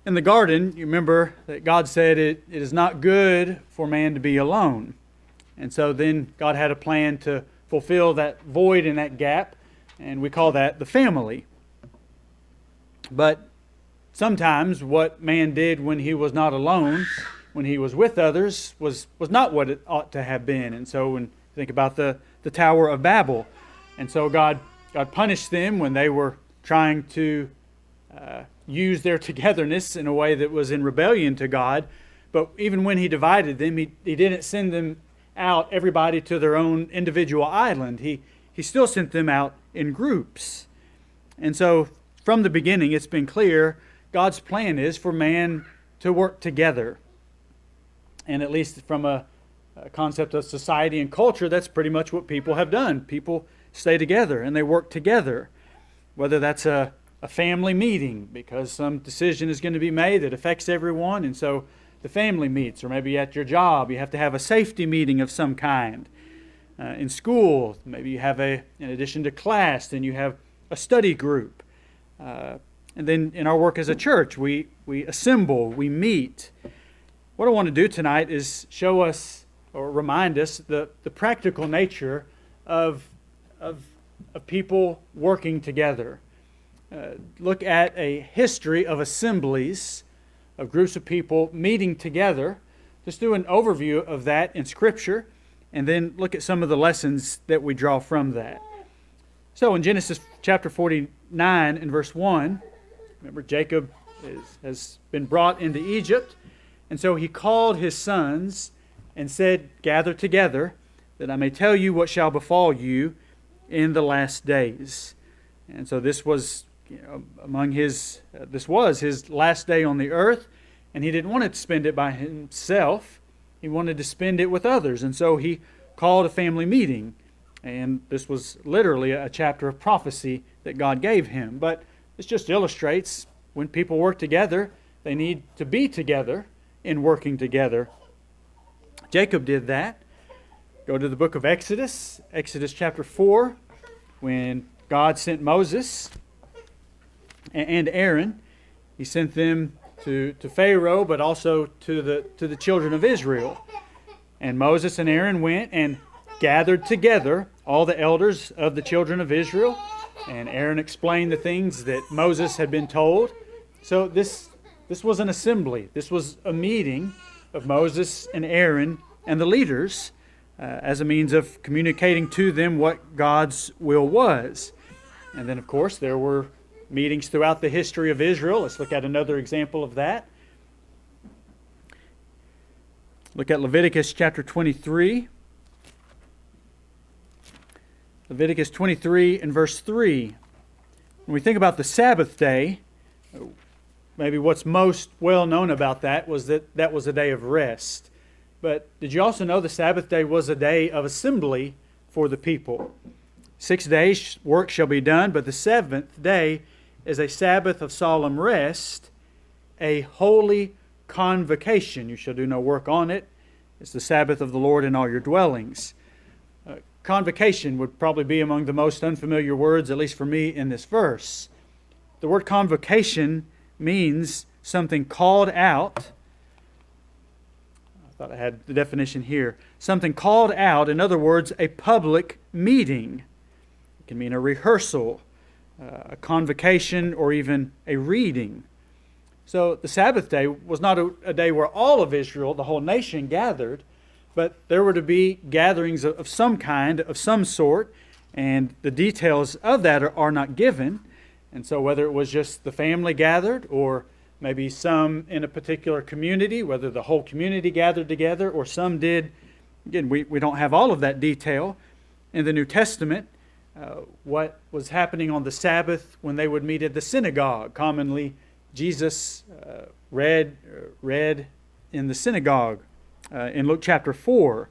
In the garden, you remember that God said it is not good for man to be alone. And so then God had a plan to fulfill that void and that gap, and we call that the family. But sometimes what man did when he was not alone, when he was with others, was not what it ought to have been. And so when you think about the Tower of Babel, and so God punished them when they were trying to use their togetherness in a way that was in rebellion to God. But even when he divided them, he didn't send them out, everybody to their own individual island. He still sent them out in groups. And so from the beginning, it's been clear God's plan is for man to work together. And at least from a concept of society and culture, that's pretty much what people have done. People stay together and they work together. Whether that's a family meeting because some decision is going to be made that affects everyone, and so the family meets, or maybe at your job you have to have a safety meeting of some kind. In school, maybe you have in addition to class, then you have a study group. And then in our work as a church, we assemble, we meet. What I want to do tonight is show us or remind us the practical nature of people working together. Look at a history of assemblies, of groups of people meeting together. Just do an overview of that in Scripture, and then look at some of the lessons that we draw from that. So in Genesis chapter 49 and verse 1, remember Jacob has been brought into Egypt, and so he called his sons and said, "Gather together, that I may tell you what shall befall you in the last days." And so this was this was his last day on the earth, and he didn't want to spend it by himself. He wanted to spend it with others, and so he called a family meeting. And this was literally a chapter of prophecy that God gave him. But this just illustrates when people work together, they need to be together in working together. Jacob did that. Go to the book of Exodus chapter 4, when God sent Moses and Aaron. He sent them to Pharaoh, but also to the children of Israel. And Moses and Aaron went and gathered together all the elders of the children of Israel. And Aaron explained the things that Moses had been told. So this was an assembly. This was a meeting of Moses and Aaron and the leaders as a means of communicating to them what God's will was. And then, of course, there were meetings throughout the history of Israel. Let's look at another example of that. Look at Leviticus chapter 23. Leviticus 23 and verse 3. When we think about the Sabbath day, maybe what's most well known about that was that was a day of rest. But did you also know the Sabbath day was a day of assembly for the people? 6 days work shall be done, but the seventh day is a Sabbath of solemn rest, a holy convocation. You shall do no work on it. It's the Sabbath of the Lord in all your dwellings. Convocation would probably be among the most unfamiliar words, at least for me, in this verse. The word convocation means something called out. I thought I had the definition here. Something called out, in other words, a public meeting. It can mean a rehearsal, a convocation, or even a reading. So the Sabbath day was not a day where all of Israel, the whole nation, gathered, but there were to be gatherings of some kind, of some sort, and the details of that are not given. And so whether it was just the family gathered, or maybe some in a particular community, whether the whole community gathered together, or some did, again, we don't have all of that detail. In the New Testament, what was happening on the Sabbath when they would meet at the synagogue. Commonly, Jesus read in the synagogue in Luke chapter 4.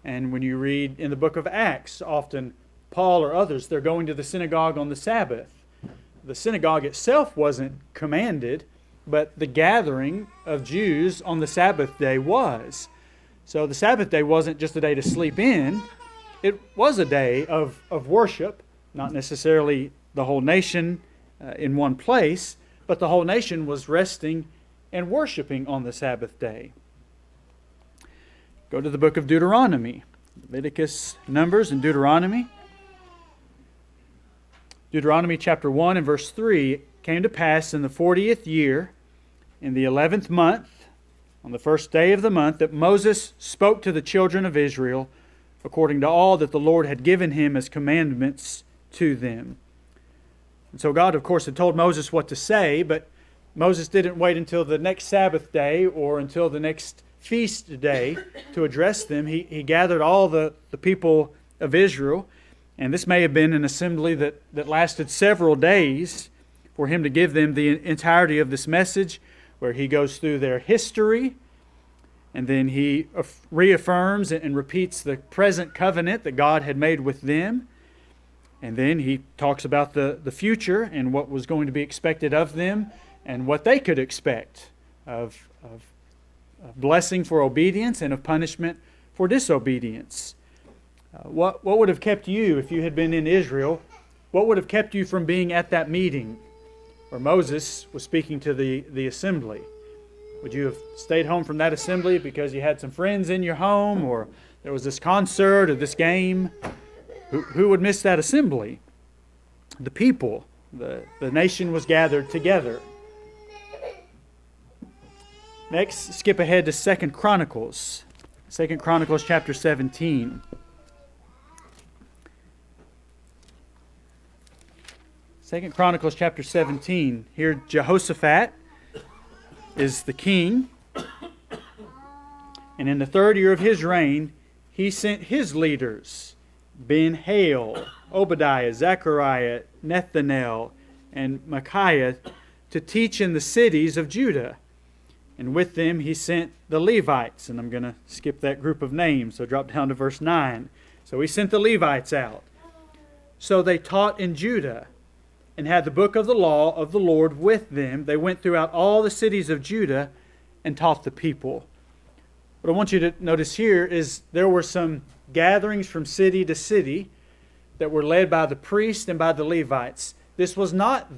And when you read in the book of Acts, often Paul or others, they're going to the synagogue on the Sabbath. The synagogue itself wasn't commanded, but the gathering of Jews on the Sabbath day was. So the Sabbath day wasn't just a day to sleep in. It was a day of worship, not necessarily the whole nation in one place, but the whole nation was resting and worshiping on the Sabbath day. Go to the book of Deuteronomy. Leviticus, Numbers, and Deuteronomy. Deuteronomy chapter 1 and verse 3, "It came to pass in the 40th year, in the 11th month, on the first day of the month, that Moses spoke to the children of Israel according to all that the Lord had given him as commandments to them." And so God, of course, had told Moses what to say, but Moses didn't wait until the next Sabbath day or until the next feast day to address them. He gathered all the people of Israel, and this may have been an assembly that lasted several days for him to give them the entirety of this message, where he goes through their history, and then he reaffirms and repeats the present covenant that God had made with them. And then he talks about the future and what was going to be expected of them and what they could expect of blessing for obedience and of punishment for disobedience. What would have kept you, if you had been in Israel, what would have kept you from being at that meeting where Moses was speaking to the assembly? Would you have stayed home from that assembly because you had some friends in your home, or there was this concert or this game? Who would miss that assembly? The people. The nation was gathered together. Next, skip ahead to 2 Chronicles. 2 Chronicles chapter 17. 2 Chronicles chapter 17. Here Jehoshaphat is the king. And in the 3rd year of his reign, he sent his leaders, Ben-Hail, Obadiah, Zechariah, Nethanel, and Micaiah, to teach in the cities of Judah. And with them he sent the Levites. And I'm going to skip that group of names, so drop down to verse 9. So he sent the Levites out. So they taught in Judah and had the book of the law of the Lord with them. They went throughout all the cities of Judah and taught the people. What I want you to notice here is there were some gatherings from city to city that were led by the priests and by the Levites. This was not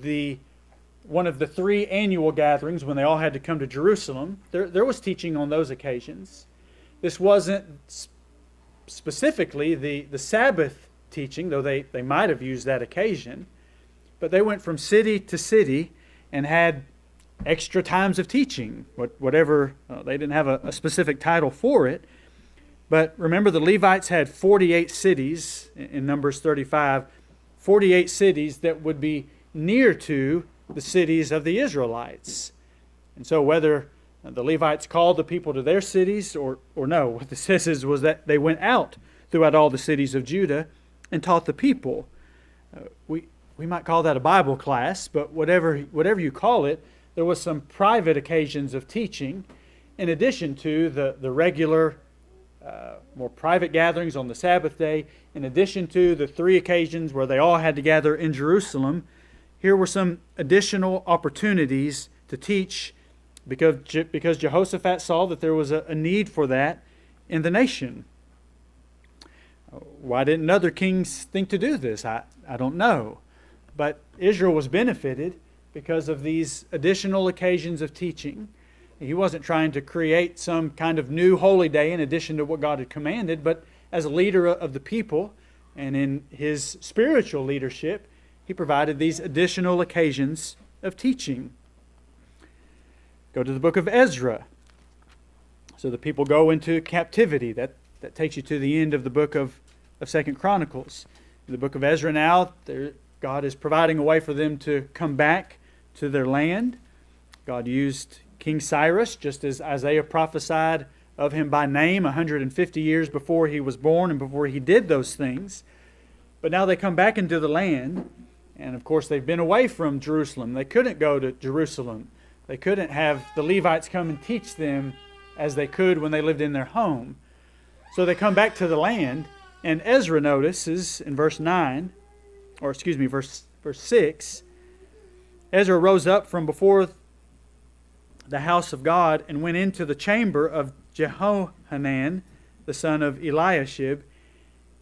one of the 3 annual gatherings when they all had to come to Jerusalem. There was teaching on those occasions. This wasn't specifically the Sabbath teaching, though they might have used that occasion. But they went from city to city and had extra times of teaching, whatever. They didn't have a specific title for it. But remember, the Levites had 48 cities in Numbers 35, 48 cities that would be near to the cities of the Israelites. And so whether the Levites called the people to their cities or no, what this says was that they went out throughout all the cities of Judah and taught the people. We might call that a Bible class, but whatever you call it, there was some private occasions of teaching in addition to the regular more private gatherings on the Sabbath day, in addition to the 3 occasions where they all had to gather in Jerusalem. Here were some additional opportunities to teach because Jehoshaphat saw that there was a need for that in the nation. Why didn't other kings think to do this? I don't know. But Israel was benefited because of these additional occasions of teaching. He wasn't trying to create some kind of new holy day in addition to what God had commanded, but as a leader of the people and in his spiritual leadership, he provided these additional occasions of teaching. Go to the book of Ezra. So the people go into captivity. That takes you to the end of the book of 2 Chronicles. In the book of Ezra now, God is providing a way for them to come back to their land. God used King Cyrus, just as Isaiah prophesied of him by name 150 years before he was born and before he did those things. But now they come back into the land, and of course they've been away from Jerusalem. They couldn't go to Jerusalem. They couldn't have the Levites come and teach them as they could when they lived in their home. So they come back to the land, and Ezra notices in verse 6, Ezra rose up from before the house of God and went into the chamber of Jehohanan, the son of Eliashib.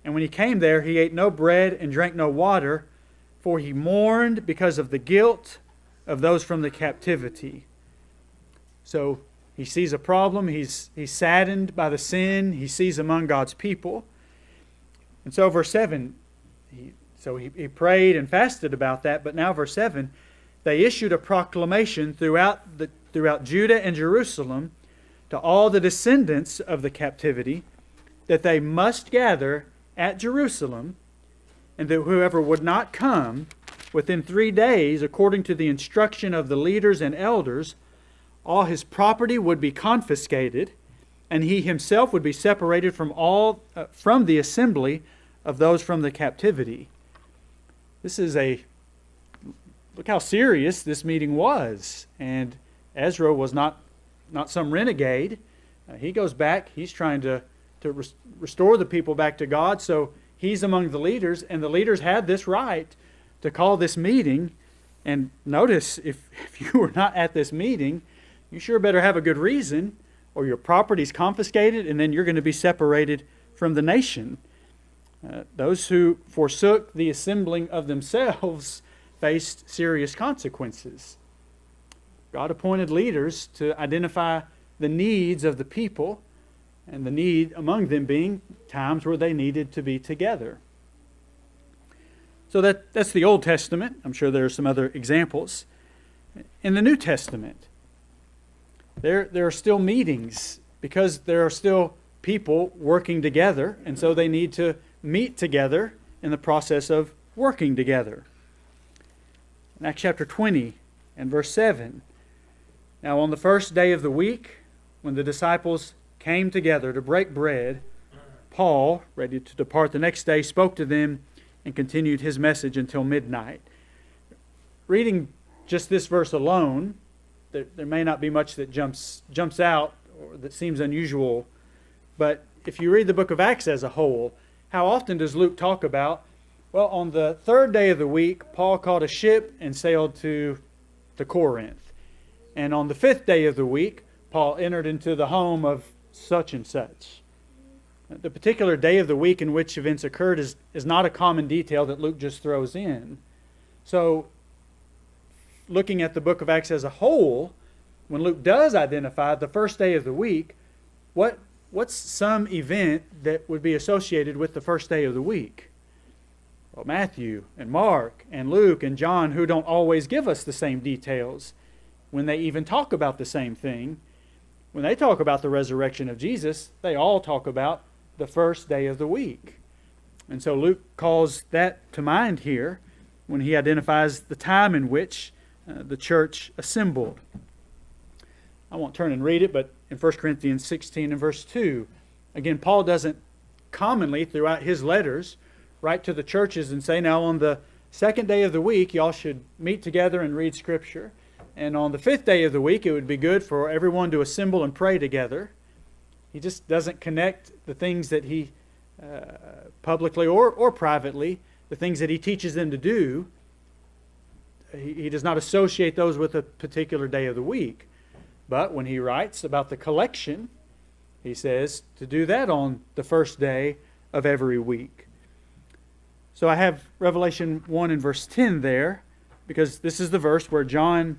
And when he came there, he ate no bread and drank no water, for he mourned because of the guilt of those from the captivity. So he sees a problem. He's saddened by the sin he sees among God's people. And so verse 7, he prayed and fasted about that. But now verse 7, they issued a proclamation throughout Judah and Jerusalem to all the descendants of the captivity that they must gather at Jerusalem, and that whoever would not come within 3 days, according to the instruction of the leaders and elders, all his property would be confiscated, and he himself would be separated from the assembly of those from the captivity. Look how serious this meeting was. And Ezra was not some renegade. He goes back. He's trying to restore the people back to God. So he's among the leaders, and the leaders had this right to call this meeting. And notice, if you were not at this meeting, you sure better have a good reason, or your property's confiscated, and then you're going to be separated from the nation. Those who forsook the assembling of themselves faced serious consequences. God appointed leaders to identify the needs of the people, and the need among them being times where they needed to be together. So that's the Old Testament. I'm sure there are some other examples. In the New Testament, there are still meetings because there are still people working together, and so they need to meet together in the process of working together. In Acts chapter 20 and verse 7, now on the first day of the week, when the disciples came together to break bread, Paul, ready to depart the next day, spoke to them and continued his message until midnight. Reading just this verse alone, there may not be much that jumps out or that seems unusual, but if you read the book of Acts as a whole, how often does Luke talk about, well, on the third day of the week, Paul caught a ship and sailed to Corinth. And on the fifth day of the week, Paul entered into the home of such and such. The particular day of the week in which events occurred is not a common detail that Luke just throws in. So, looking at the book of Acts as a whole, when Luke does identify the first day of the week, what's some event that would be associated with the first day of the week? Well, Matthew and Mark and Luke and John, who don't always give us the same details, when they even talk about the same thing, when they talk about the resurrection of Jesus, they all talk about the first day of the week. And so Luke calls that to mind here when he identifies the time in which the church assembled. I won't turn and read it, but in 1 Corinthians 16 and verse 2, again, Paul doesn't commonly throughout his letters write to the churches and say, now on the second day of the week, y'all should meet together and read Scripture. And on the fifth day of the week, it would be good for everyone to assemble and pray together. He just doesn't connect the things that he publicly or privately, the things that he teaches them to do. He does not associate those with a particular day of the week. But when he writes about the collection, he says to do that on the first day of every week. So I have Revelation 1 and verse 10 there, because this is the verse where John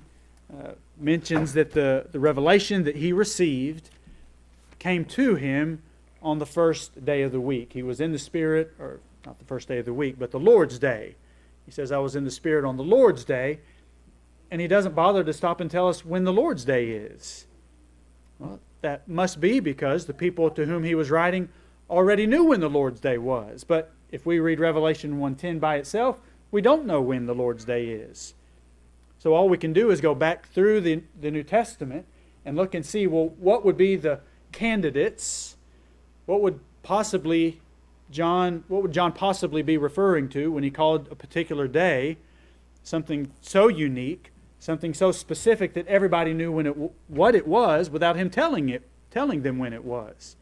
mentions that the revelation that he received came to him on the first day of the week. He was in the Spirit, or not the first day of the week, but the Lord's day. He says, I was in the Spirit on the Lord's day, and he doesn't bother to stop and tell us when the Lord's day is. Well, that must be because the people to whom he was writing already knew when the Lord's day was. But if we read Revelation 1:10 by itself, we don't know when the Lord's day is. So all we can do is go back through the New Testament and look and see, well, what would be the candidates? What would John possibly be referring to when he called a particular day something so unique, something so specific that everybody knew what it was without him telling them when it was?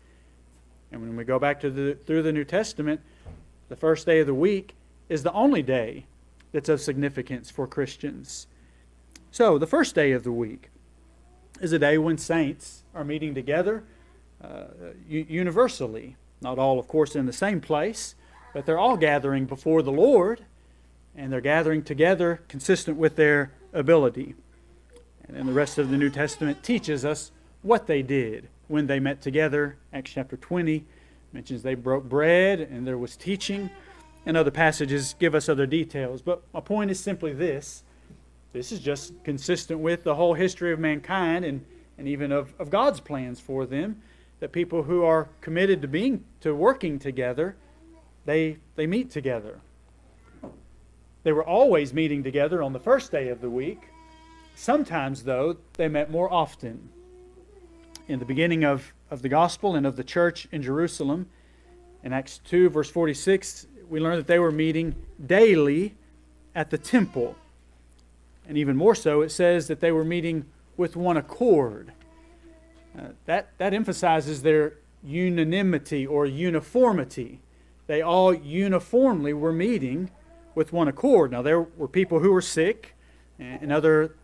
And when we go back through the New Testament, the first day of the week is the only day that's of significance for Christians. So, the first day of the week is a day when saints are meeting together universally. Not all, of course, in the same place, but they're all gathering before the Lord, and they're gathering together consistent with their ability. And the rest of the New Testament teaches us what they did when they met together. Acts chapter 20 mentions they broke bread and there was teaching, and other passages give us other details. But my point is simply this. This is just consistent with the whole history of mankind and even of God's plans for them, that people who are committed to working together, they meet together. They were always meeting together on the first day of the week. Sometimes, though, they met more often. In the beginning of the gospel and of the church in Jerusalem, in Acts 2, verse 46, we learn that they were meeting daily at the temple. And even more so, it says that they were meeting with one accord. That emphasizes their unanimity or uniformity. They all uniformly were meeting with one accord. Now, there were people who were sick and other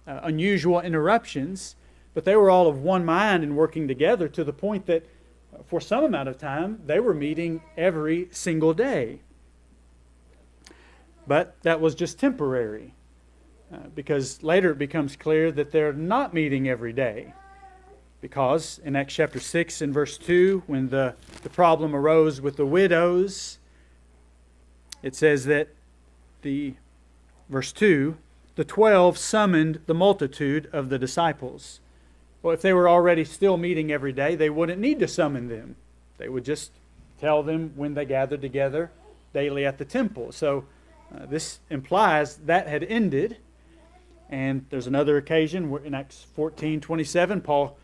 unusual interruptions, but they were all of one mind and working together to the point that for some amount of time they were meeting every single day. But that was just temporary, because later it becomes clear that they're not meeting every day. Because in Acts chapter 6 and verse 2, when the problem arose with the widows, it says that verse 2, the 12 summoned the multitude of the disciples. Well, if they were already still meeting every day, they wouldn't need to summon them. They would just tell them when they gathered together daily at the temple. So this implies that had ended. And there's another occasion where in Acts 14:27, Paul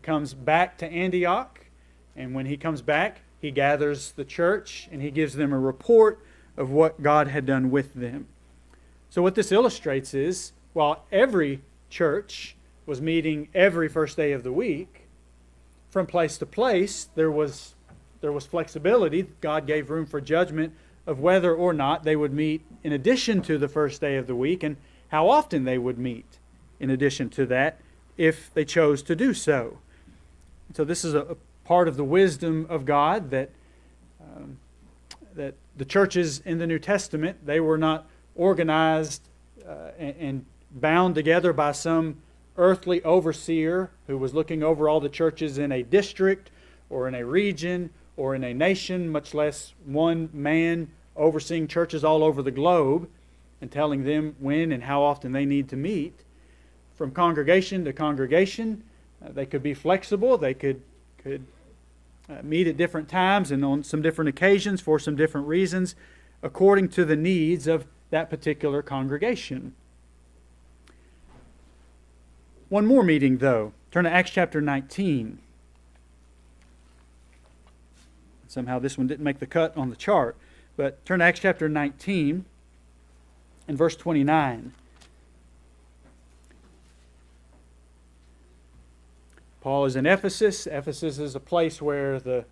comes back to Antioch. And when he comes back, he gathers the church and he gives them a report of what God had done with them. So what this illustrates is, while every church was meeting every first day of the week, from place to place there was flexibility. God gave room for judgment of whether or not they would meet in addition to the first day of the week, and how often they would meet in addition to that if they chose to do so. So this is a part of the wisdom of God, that the churches in the New Testament, they were not organized and bound together by some earthly overseer who was looking over all the churches in a district or in a region or in a nation, much less one man overseeing churches all over the globe and telling them when and how often they need to meet. From congregation to congregation, they could be flexible. They could meet at different times and on some different occasions for some different reasons according to the needs of that particular congregation. One more meeting, though. Turn to Acts chapter 19. Somehow this one didn't make the cut on the chart. But turn to Acts chapter 19 and verse 29. Paul is in Ephesus. Ephesus is a place where the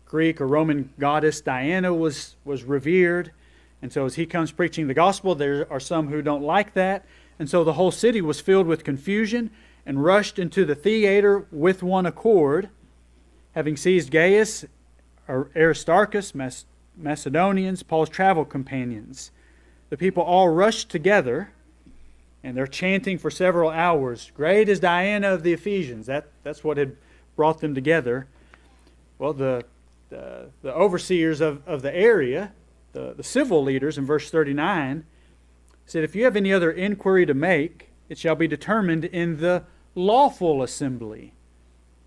Greek or Roman goddess Diana was revered. And so as he comes preaching the gospel, there are some who don't like that. And so the whole city was filled with confusion and rushed into the theater with one accord, having seized Gaius, Aristarchus, Macedonians, Paul's travel companions. The people all rushed together, and they're chanting for several hours, "Great is Diana of the Ephesians." That's what had brought them together. Well, the overseers of the area, the civil leaders in verse 39, said, "If you have any other inquiry to make, it shall be determined in the lawful assembly."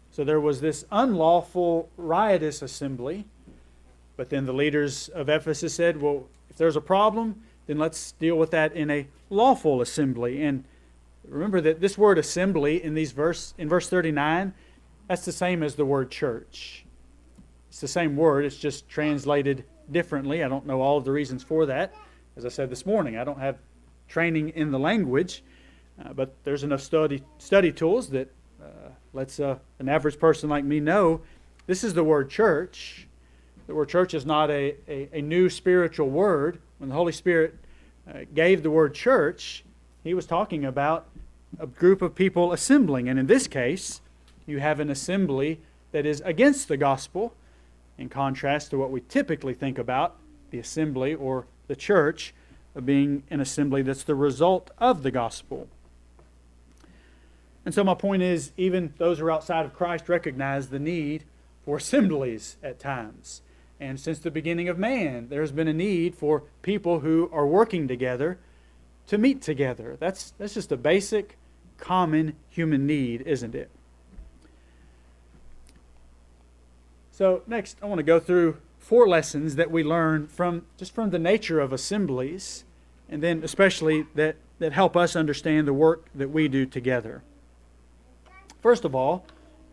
So there was this unlawful, riotous assembly. But then the leaders of Ephesus said, well, if there's a problem, then let's deal with that in a lawful assembly. And remember that this word assembly in verse 39, that's the same as the word church. It's the same word, it's just translated differently. I don't know all of the reasons for that. As I said this morning, I don't have training in the language, but there's enough study tools that lets an average person like me know this is the word church. The word church is not a new spiritual word. When the Holy Spirit gave the word church, He was talking about a group of people assembling. And in this case, you have an assembly that is against the gospel, in contrast to what we typically think about the assembly or the church of being an assembly that's the result of the gospel. And so my point is, even those who are outside of Christ recognize the need for assemblies at times. And since the beginning of man, there's been a need for people who are working together to meet together. That's just a basic, common human need, isn't it? So next, I want to go through 4 lessons that we learn from the nature of assemblies, and then especially that help us understand the work that we do together. First of all,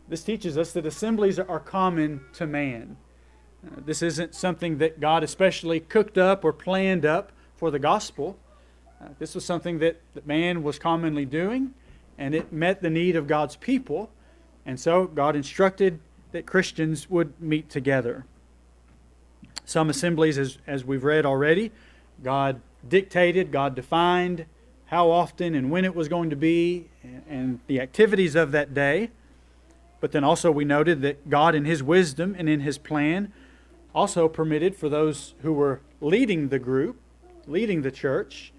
this teaches us that assemblies are common to man. This isn't something that God especially cooked up or planned up for the gospel. This was something that man was commonly doing, and it met the need of God's people. And so God instructed that Christians would meet together. Some assemblies, as we've read already, God dictated, God defined how often and when it was going to be, and the activities of that day. But then also we noted that God in His wisdom and in His plan also permitted for those who were leading the group, leading the church,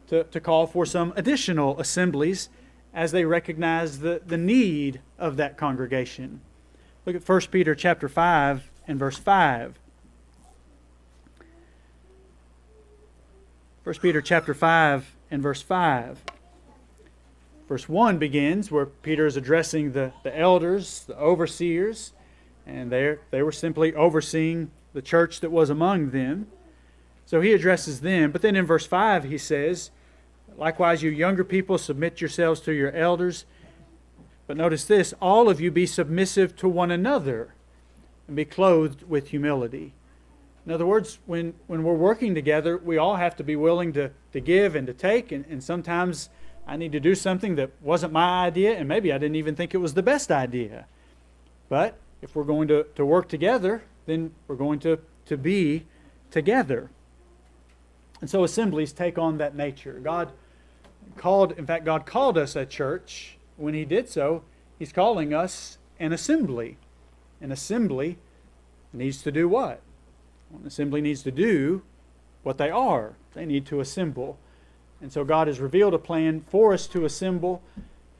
to call for some additional assemblies as they recognized the need of that congregation. Look at 1 Peter chapter 5 and verse 5. 1 Peter chapter 5 and verse 5. Verse 1 begins where Peter is addressing the elders, the overseers, and they were simply overseeing the church that was among them. So he addresses them. But then in verse 5 he says, "Likewise, you younger people, submit yourselves to your elders." But notice this, "All of you be submissive to one another and be clothed with humility." In other words, when we're working together, we all have to be willing to give and to take. And sometimes I need to do something that wasn't my idea, and maybe I didn't even think it was the best idea. But if we're going to work together, then we're going to be together. And so assemblies take on that nature. God called us a church. When He did so, He's calling us an assembly. An assembly needs to do what? An assembly needs to do what they are. They need to assemble. And so God has revealed a plan for us to assemble,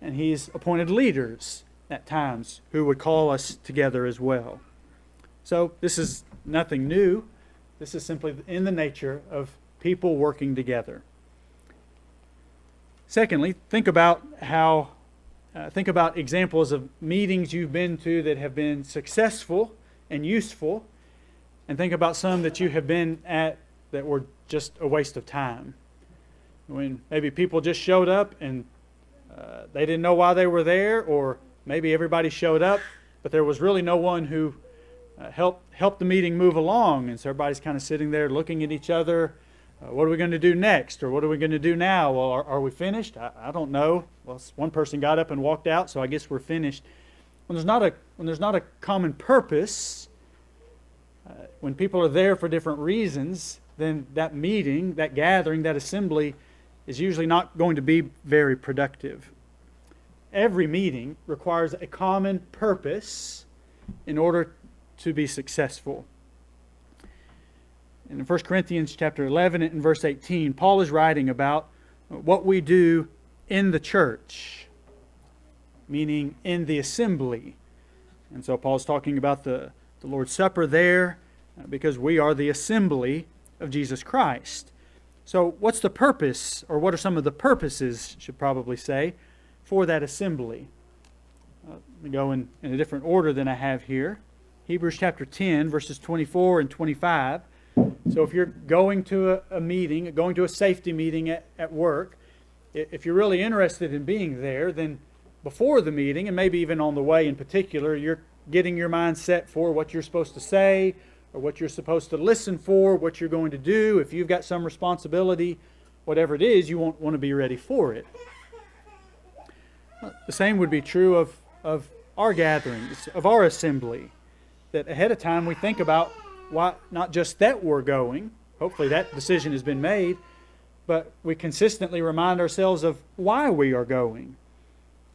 and He's appointed leaders at times who would call us together as well. So this is nothing new. This is simply in the nature of people working together. Secondly, think about examples of meetings you've been to that have been successful and useful, and think about some that you have been at that were just a waste of time. When maybe people just showed up and they didn't know why they were there, or maybe everybody showed up, but there was really no one who helped the meeting move along, and so everybody's kind of sitting there looking at each other. What are we going to do next? Or what are we going to do now? Well, are we finished? I don't know. Well, one person got up and walked out, so I guess we're finished. When there's not a common purpose, when people are there for different reasons, then that meeting, that gathering, that assembly is usually not going to be very productive. Every meeting requires a common purpose in order to be successful. In 1 Corinthians chapter 11 and verse 18, Paul is writing about what we do in the church, meaning in the assembly. And so Paul's talking about the Lord's Supper there because we are the assembly of Jesus Christ. So what's the purpose, or what are some of the purposes, should probably say, for that assembly? Let me go in a different order than I have here. Hebrews chapter 10, verses 24 and 25. So if you're going to a meeting, going to a safety meeting at work, if you're really interested in being there, then before the meeting, and maybe even on the way in particular, you're getting your mind set for what you're supposed to say, or what you're supposed to listen for, what you're going to do. If you've got some responsibility, whatever it is, you want to be ready for it. The same would be true of our gatherings, of our assembly, that ahead of time we think about why, not just that we're going, hopefully that decision has been made, but we consistently remind ourselves of why we are going.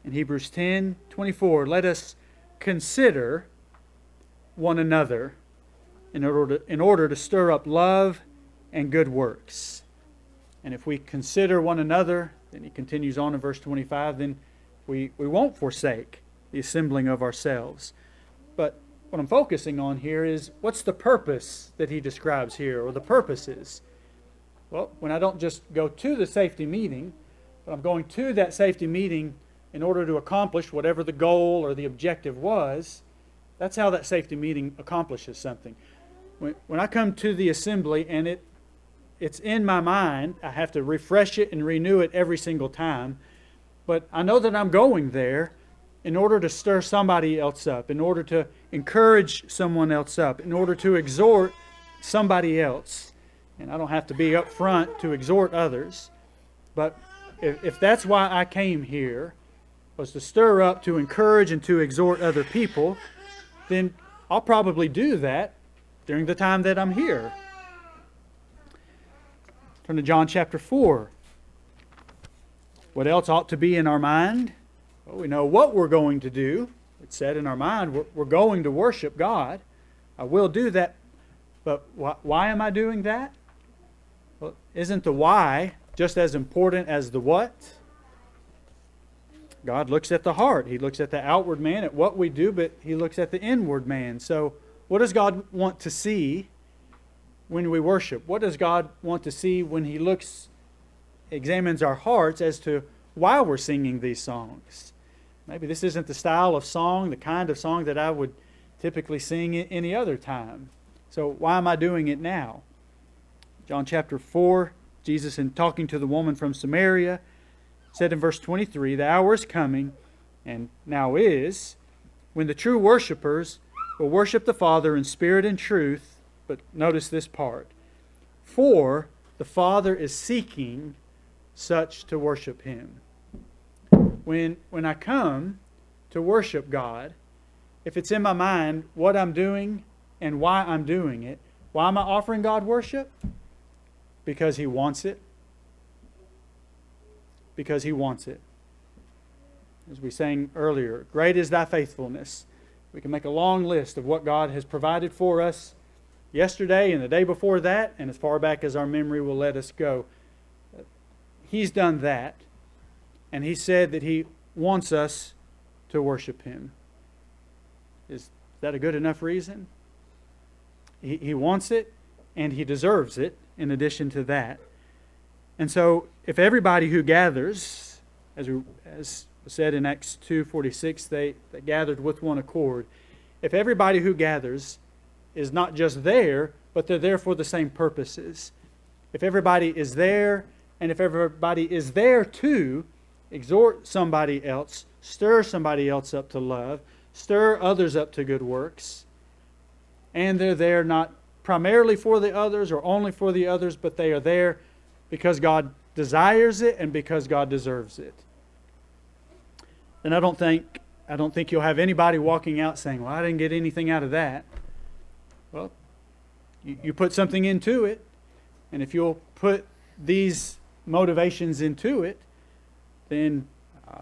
In Hebrews 10:24, let us consider one another in order to stir up love and good works. And if we consider one another, then he continues on in verse 25, then we won't forsake the assembling of ourselves. But what I'm focusing on here is, what's the purpose that he describes here, or the purposes? Well, when I don't just go to the safety meeting, but I'm going to that safety meeting in order to accomplish whatever the goal or the objective was, that's how that safety meeting accomplishes something. When I come to the assembly and it's in my mind, I have to refresh it and renew it every single time, but I know that I'm going there in order to stir somebody else up, in order to encourage someone else up, in order to exhort somebody else. And I don't have to be up front to exhort others, but if that's why I came here, was to stir up, to encourage, and to exhort other people, then I'll probably do that during the time that I'm here. Turn to John chapter 4. What else ought to be in our mind? Well, we know what we're going to do. It's said in our mind, we're going to worship God. I will do that, but why am I doing that? Well, isn't the why just as important as the what? God looks at the heart. He looks at the outward man, at what we do, but He looks at the inward man. So what does God want to see when we worship? What does God want to see when He examines our hearts as to why we're singing these songs? Maybe this isn't the style of song, the kind of song that I would typically sing at any other time. So why am I doing it now? John chapter 4, Jesus, in talking to the woman from Samaria, said in verse 23, "The hour is coming, and now is, when the true worshipers will worship the Father in spirit and truth." But notice this part. "For the Father is seeking such to worship Him." When I come to worship God, if it's in my mind what I'm doing and why I'm doing it, why am I offering God worship? Because He wants it. Because He wants it. As we sang earlier, great is thy faithfulness. We can make a long list of what God has provided for us yesterday and the day before that, and as far back as our memory will let us go. He's done that, and He said that He wants us to worship Him. Is that a good enough reason? He wants it, and He deserves it in addition to that. And so, if everybody who gathers, as said in Acts 2:46, they gathered with one accord. If everybody who gathers is not just there, but they're there for the same purposes. If everybody is there, and if everybody is there to exhort somebody else, stir somebody else up to love, stir others up to good works, and they're there not primarily for the others or only for the others, but they are there because God desires it and because God deserves it. And I don't think you'll have anybody walking out saying, "Well, I didn't get anything out of that." Well, you put something into it, and if you'll put these motivations into it, then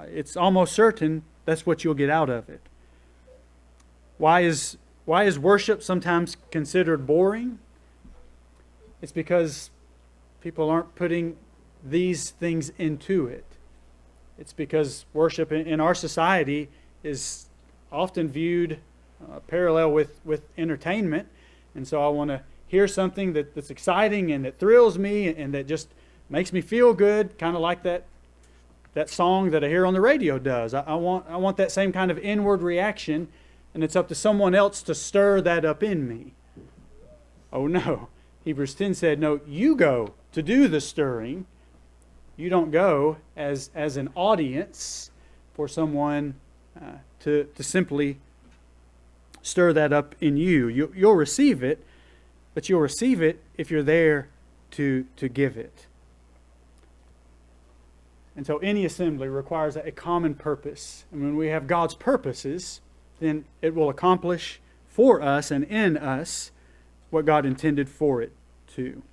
it's almost certain that's what you'll get out of it. Why is worship sometimes considered boring? It's because people aren't putting these things into it. It's because worship in our society is often viewed parallel with entertainment. And so I want to hear something that's exciting and that thrills me and that just makes me feel good, kind of like that song that I hear on the radio does. I want that same kind of inward reaction, and it's up to someone else to stir that up in me. Oh no. Hebrews 10 said, no, you go to do the stirring. You don't go as an audience for someone to simply stir that up in you. You'll receive it, but you'll receive it if you're there to give it. And so any assembly requires a common purpose. And when we have God's purposes, then it will accomplish for us and in us what God intended for it to.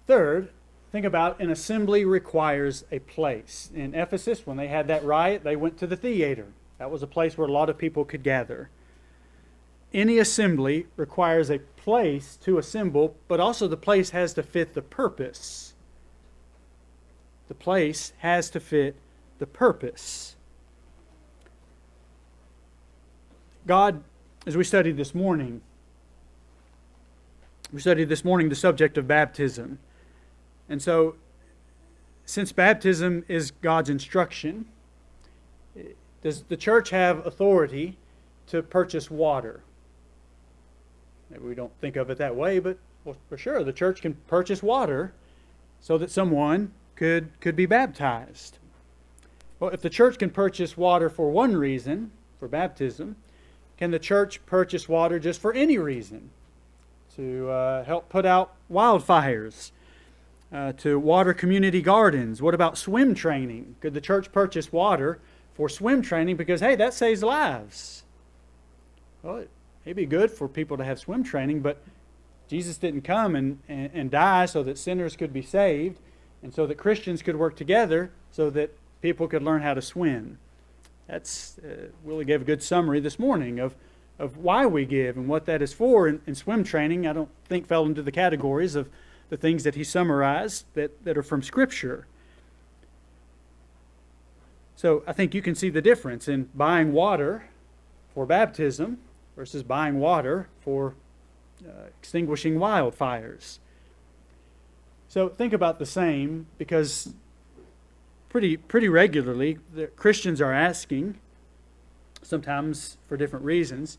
Third, think about an assembly requires a place. In Ephesus, when they had that riot, they went to the theater. That was a place where a lot of people could gather. Any assembly requires a place to assemble, but also the place has to fit the purpose. The place has to fit the purpose. God, as we studied this morning the subject of baptism. And so, since baptism is God's instruction, does the church have authority to purchase water? Maybe we don't think of it that way, but for sure, the church can purchase water so that someone could be baptized. Well, if the church can purchase water for one reason, for baptism, can the church purchase water just for any reason? To help put out wildfires, to water community gardens. What about swim training? Could the church purchase water for swim training because, hey, that saves lives? Well, it'd be good for people to have swim training, but Jesus didn't come and die so that sinners could be saved and so that Christians could work together so that people could learn how to swim. That's Willie gave a good summary this morning of why we give and what that is for. And swim training, I don't think, fell into the categories of the things that he summarized that are from Scripture. So I think you can see the difference in buying water for baptism versus buying water for extinguishing wildfires. So think about the same, because pretty regularly the Christians are asking, sometimes for different reasons,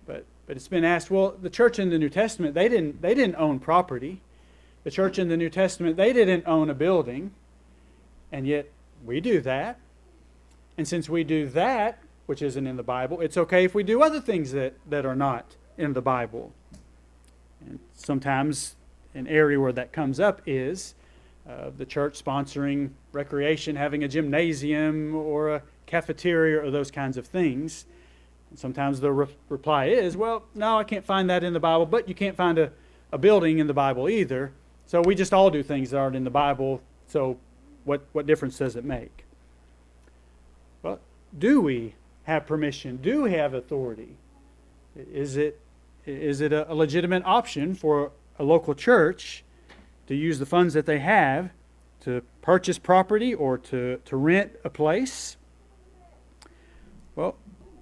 but it's been asked, well, the church in the New Testament, they didn't own property. The church in the New Testament, they didn't own a building, and yet we do that. And since we do that, which isn't in the Bible, it's okay if we do other things that are not in the Bible. And sometimes an area where that comes up is the church sponsoring recreation, having a gymnasium or a cafeteria or those kinds of things. And sometimes the reply is, well, no, I can't find that in the Bible, but you can't find a building in the Bible either. So we just all do things that aren't in the Bible, so what difference does it make? Well, do we have permission? Do we have authority? Is it a legitimate option for a local church to use the funds that they have to purchase property or to rent a place? Well,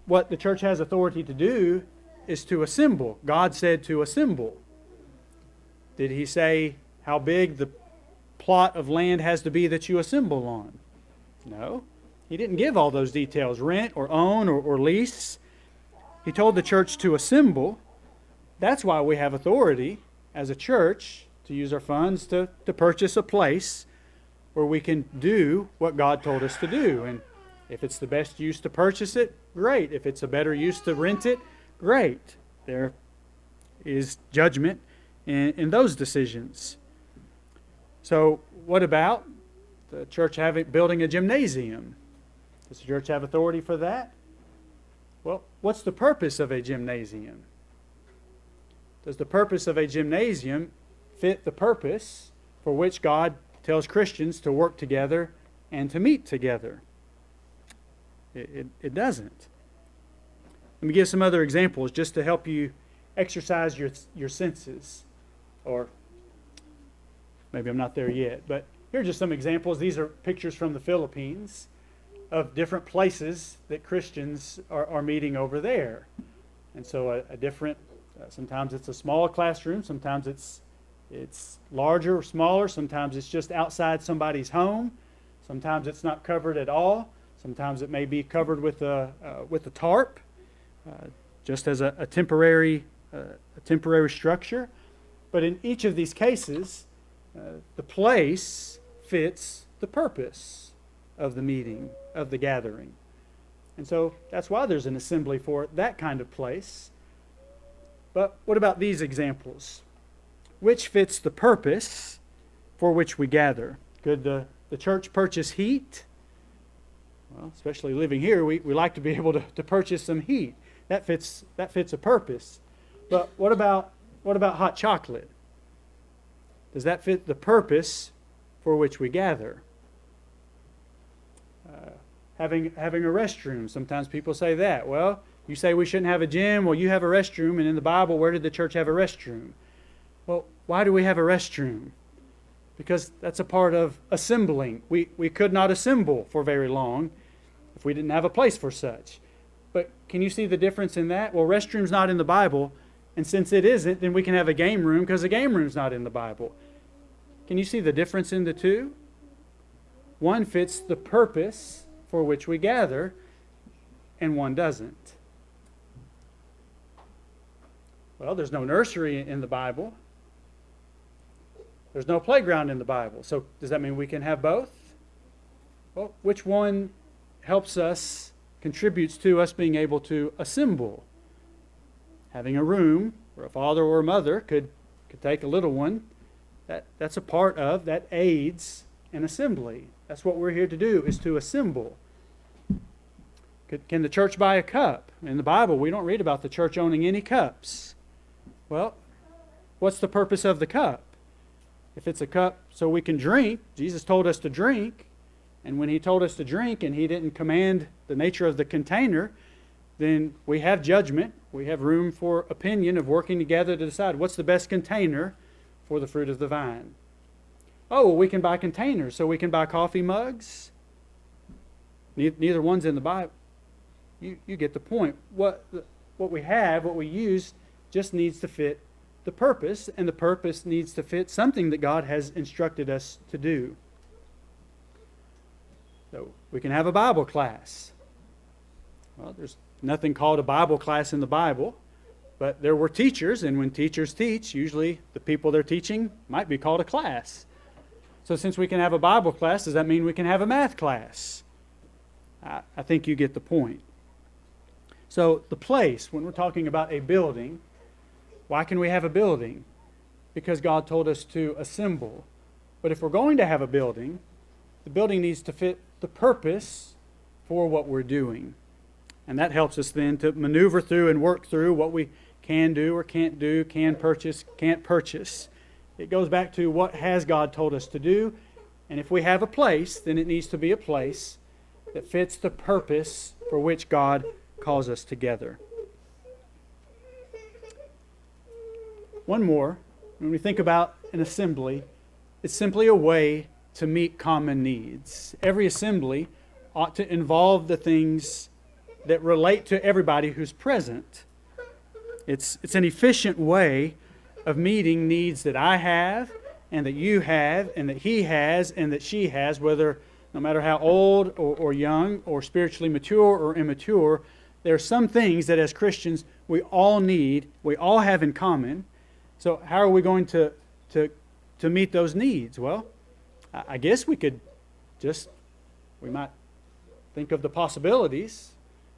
what the church has authority to do is to assemble. God said to assemble. Did he say how big the plot of land has to be that you assemble on? No. He didn't give all those details, rent or own or lease. He told the church to assemble. That's why we have authority as a church to use our funds to purchase a place where we can do what God told us to do. And if it's the best use to purchase it, great. If it's a better use to rent it, great. There is judgment in those decisions. So what about the church building a gymnasium? Does the church have authority for that? Well, what's the purpose of a gymnasium? Does the purpose of a gymnasium fit the purpose for which God tells Christians to work together and to meet together? It doesn't. Let me give some other examples just to help you exercise your senses. Or maybe I'm not there yet, but here are just some examples. These are pictures from the Philippines of different places that Christians are meeting over there. And so a different, sometimes it's a small classroom, sometimes it's larger or smaller, sometimes it's just outside somebody's home, sometimes it's not covered at all, sometimes it may be covered with a tarp, just as a temporary structure. But in each of these cases, the place fits the purpose of the meeting, of the gathering. And so that's why there's an assembly for that kind of place. But what about these examples? Which fits the purpose for which we gather? Could the church purchase heat? Well, especially living here, we like to be able to purchase some heat. That fits a purpose. But what about hot chocolate? Does that fit the purpose for which we gather? Having a restroom. Sometimes people say that. Well, You say we shouldn't have a gym. Well, you have a restroom, and in the Bible, where did the church have a restroom? Well, why do we have a restroom? Because that's a part of assembling. We could not assemble for very long if we didn't have a place for such. But can you see the difference in that? Well, restroom's not in the Bible, and since it isn't, then we can have a game room because the game room's not in the Bible. Can you see the difference in the two? One fits the purpose for which we gather, and one doesn't. Well, there's no nursery in the Bible. There's no playground in the Bible. So does that mean we can have both? Well, which one helps us, contributes to us being able to assemble? Having a room where a father or a mother could take a little one, that's a part of, that aids an assembly. That's what we're here to do, is to assemble. Can the church buy a cup? In the Bible, we don't read about the church owning any cups. Well, what's the purpose of the cup? If it's a cup so we can drink, Jesus told us to drink, and when he told us to drink and he didn't command the nature of the container, then we have judgment. We have room for opinion of working together to decide what's the best container for the fruit of the vine. Oh, well, we can buy containers, so we can buy coffee mugs. Neither one's in the Bible. You get the point. What we have, what we use, just needs to fit the purpose, and the purpose needs to fit something that God has instructed us to do. So we can have a Bible class. Well, there's nothing called a Bible class in the Bible, but there were teachers, and when teachers teach, usually the people they're teaching might be called a class. So since we can have a Bible class, does that mean we can have a math class? I think you get the point. So the place, when we're talking about a building, why can we have a building? Because God told us to assemble. But if we're going to have a building, the building needs to fit the purpose for what we're doing. And that helps us then to maneuver through and work through what we can do or can't do, can purchase, can't purchase. It goes back to what has God told us to do. And if we have a place, then it needs to be a place that fits the purpose for which God calls us together. One more, when we think about an assembly, it's simply a way to meet common needs. Every assembly ought to involve the things that relate to everybody who's present. It's an efficient way of meeting needs that I have, and that you have, and that he has, and that she has, whether no matter how old or young or spiritually mature or immature, there are some things that as Christians we all need, we all have in common. So how are we going to meet those needs? Well, I guess we might think of the possibilities,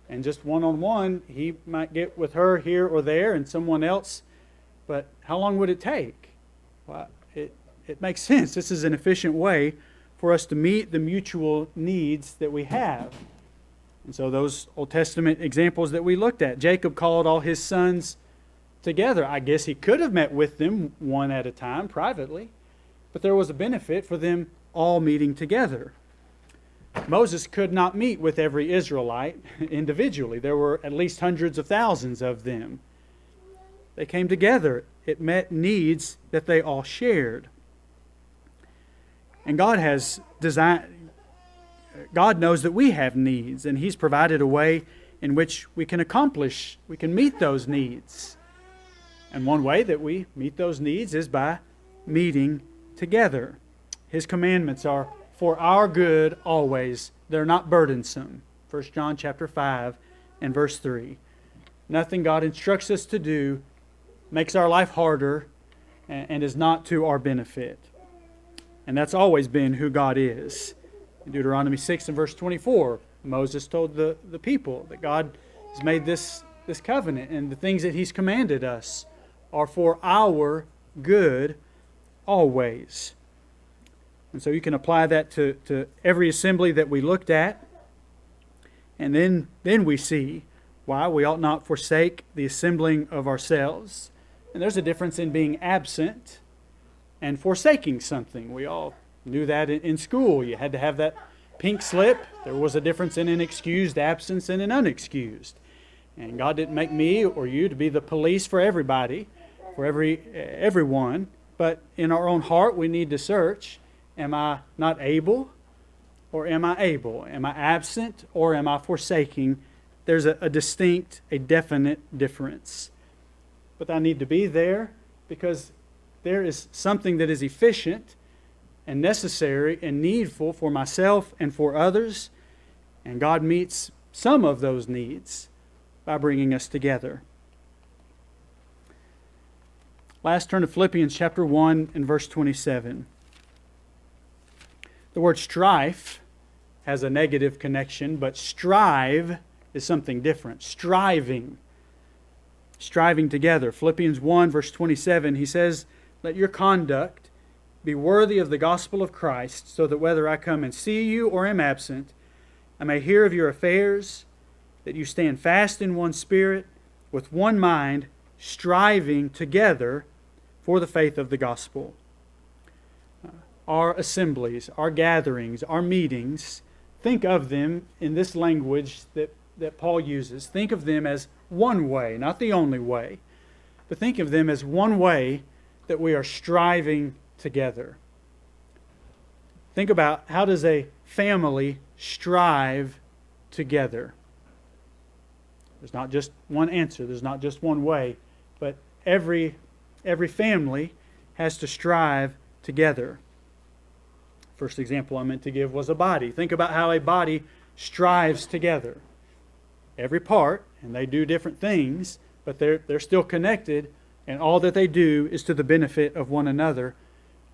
and just one-on-one, he might get with her here or there and someone else, but how long would it take? Well, it makes sense. This is an efficient way for us to meet the mutual needs that we have. And so those Old Testament examples that we looked at, Jacob called all his sons together. I guess he could have met with them one at a time privately, but there was a benefit for them all meeting together. Moses could not meet with every Israelite individually. There were at least hundreds of thousands of them. They came together. It met needs that they all shared. And God knows that we have needs, and he's provided a way in which we can meet those needs. And one way that we meet those needs is by meeting together. His commandments are for our good always. They're not burdensome. 1 John chapter 5 and verse 3. Nothing God instructs us to do makes our life harder and is not to our benefit. And that's always been who God is. In Deuteronomy 6 and verse 24, Moses told the people that God has made this covenant, and the things that he's commanded us are for our good always. And so you can apply that to every assembly that we looked at. And then we see why we ought not forsake the assembling of ourselves. And there's a difference in being absent and forsaking something. We all knew that in school. You had to have that pink slip. There was a difference in an excused absence and an unexcused. And God didn't make me or you to be the police for everybody, for everyone. But in our own heart, we need to search, am I not able or am I able? Am I absent or am I forsaking? There's a distinct, a definite difference. But I need to be there because there is something that is efficient and necessary and needful for myself and for others. And God meets some of those needs by bringing us together. Last, turn to Philippians chapter 1 and verse 27. The word strife has a negative connection, but strive is something different. Striving together. Philippians 1 verse 27, he says, "Let your conduct be worthy of the gospel of Christ, so that whether I come and see you or am absent, I may hear of your affairs, that you stand fast in one spirit, with one mind, striving together for the faith of the gospel." Our assemblies, our gatherings, our meetings, think of them in this language that Paul uses. Think of them as one way, not the only way, but think of them as one way that we are striving together. Think about, how does a family strive together? There's not just one answer, there's not just one way, but every family has to strive together. First example I meant to give was a body. Think about how a body strives together. Every part, and they do different things, but they're still connected, and all that they do is to the benefit of one another.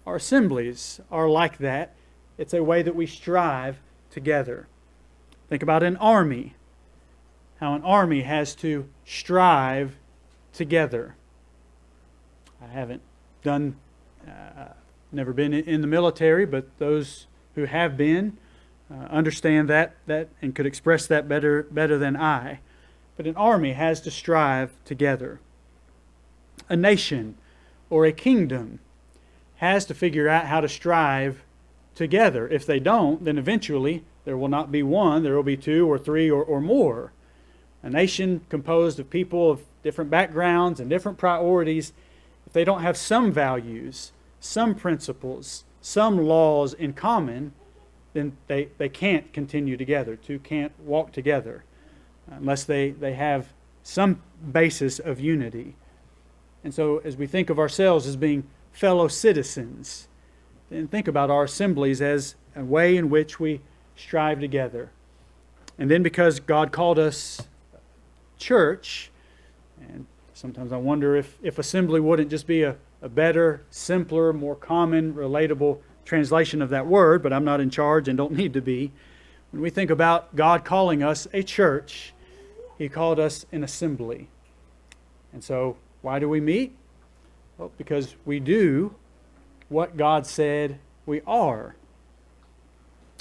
Our assemblies are like that. It's a way that we strive together. Think about an army, how an army has to strive together. I haven't never been in the military, but those who have been understand that and could express that better than I. But an army has to strive together. A nation or a kingdom has to figure out how to strive together. If they don't, then eventually there will not be one, there will be two or three or more. A nation composed of people of different backgrounds and different priorities, if they don't have some values, some principles, some laws in common, then they can't continue together. Two can't walk together unless they have some basis of unity. And so as we think of ourselves as being fellow citizens, then think about our assemblies as a way in which we strive together. And then because God called us church, and sometimes I wonder if assembly wouldn't just be a better, simpler, more common, relatable translation of that word, but I'm not in charge and don't need to be. When we think about God calling us a church, He called us an assembly. And so, why do we meet? Well, because we do what God said we are.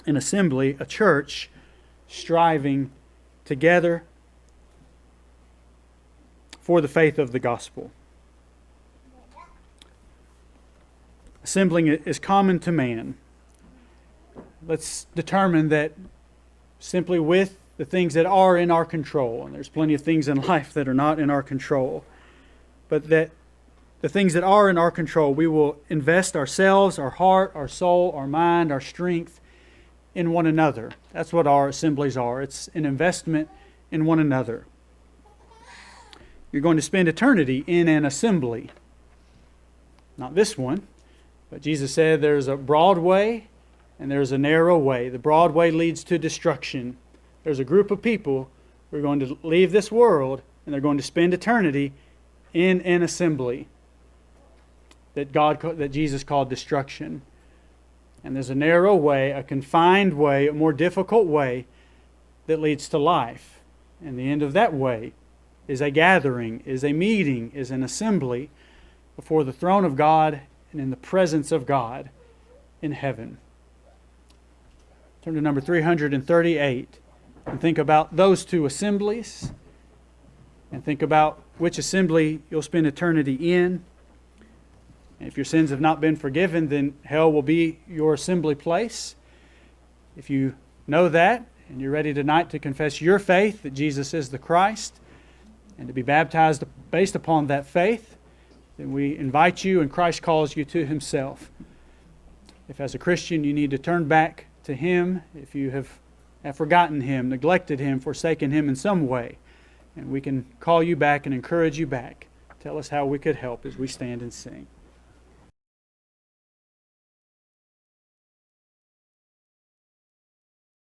An assembly, a church, striving together for the faith of the gospel. Assembling is common to man. Let's determine that simply with the things that are in our control, and there's plenty of things in life that are not in our control, but that the things that are in our control, we will invest ourselves, our heart, our soul, our mind, our strength in one another. That's what our assemblies are. It's an investment in one another. You're going to spend eternity in an assembly. Not this one. But Jesus said there's a broad way and there's a narrow way. The broad way leads to destruction. There's a group of people who are going to leave this world and they're going to spend eternity in an assembly that Jesus called destruction. And there's a narrow way, a confined way, a more difficult way that leads to life. And the end of that way is a gathering, is a meeting, is an assembly before the throne of God and in the presence of God in heaven. Turn to number 338 and think about those two assemblies and think about which assembly you'll spend eternity in. And if your sins have not been forgiven, then hell will be your assembly place. If you know that and you're ready tonight to confess your faith that Jesus is the Christ, and to be baptized based upon that faith, then we invite you, and Christ calls you to Himself. If as a Christian you need to turn back to Him, if you have forgotten Him, neglected Him, forsaken Him in some way, and we can call you back and encourage you back. Tell us how we could help as we stand and sing.